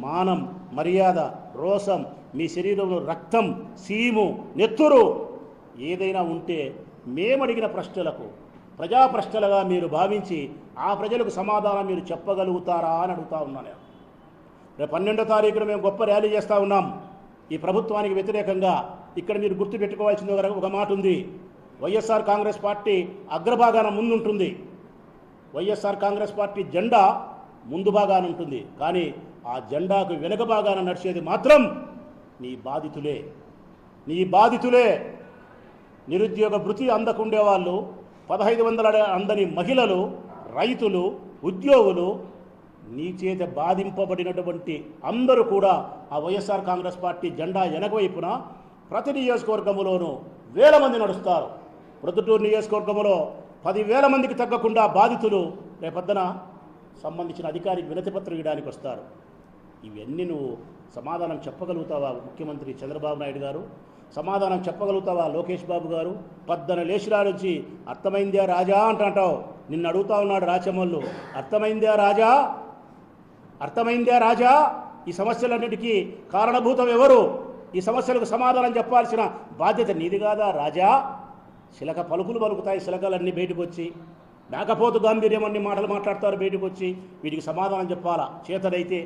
మానం, మర్యాద, రోసం, మీ శరీరంలో రక్తం, సీము, నెత్తురు ఏదైనా ఉంటే మేమడిగిన ప్రశ్నలకు ప్రజా ప్రశ్నలుగా మీరు భావించి ఆ ప్రజలకు సమాధానం మీరు చెప్పగలుగుతారా అని అడుగుతా ఉన్నాను. రేపు 12వ తారీఖున మేము గొప్ప ర్యాలీ చేస్తూ ఉన్నాం ఈ ప్రభుత్వానికి వ్యతిరేకంగా. ఇక్కడ మీరు గుర్తుపెట్టుకోవాల్సింది ఒక మాట ఉంది. వైఎస్ఆర్ కాంగ్రెస్ పార్టీ అగ్రభాగాన ముందుంటుంది. వైఎస్ఆర్ కాంగ్రెస్ పార్టీ జెండా ముందు భాగాన ఉంటుంది. కానీ ఆ జెండాకు వెనుక భాగాన నడిచేది మాత్రం నీ బాధితులే. నిరుద్యోగ భృతి అందకుండేవాళ్ళు, 1500 అందని మహిళలు, రైతులు, ఉద్యోగులు, నీ చేత బాధింపబడినటువంటి అందరూ కూడా ఆ వైఎస్ఆర్ కాంగ్రెస్ పార్టీ జెండా వెనకవైపున ప్రతి నియోజకవర్గంలోనూ వేల మంది నడుస్తారు. ప్రొద్దుటూరు నియోజకవర్గంలో 10,000 మందికి తగ్గకుండా బాధితులు రేపొద్దున సంబంధించిన అధికారికి వినతిపత్రం ఇవ్వడానికి వస్తారు. ఇవన్నీ నువ్వు సమాధానం చెప్పగలుగుతావా ముఖ్యమంత్రి చంద్రబాబు నాయుడు గారు? సమాధానం చెప్పగలుగుతావా లోకేష్ బాబు గారు? పద్దన లేచిరా నుంచి అర్థమైందా రాజా అంటావు. నిన్ను అడుగుతా ఉన్నాడు రాచమల్లు, అర్థమైందా రాజా? ఈ సమస్యలన్నిటికీ కారణభూతం ఎవరు? ఈ సమస్యలకు సమాధానం చెప్పాల్సిన బాధ్యత నీది కాదా రాజా? శిలక పలుకులు పలుకుతాయి, శిలకలన్నీ బయటకు వచ్చి మేకపోతు గాంభీర్యం అన్ని మాటలు మాట్లాడతారు బయటకు వచ్చి. వీటికి సమాధానం చెప్పాలా చేతనైతే.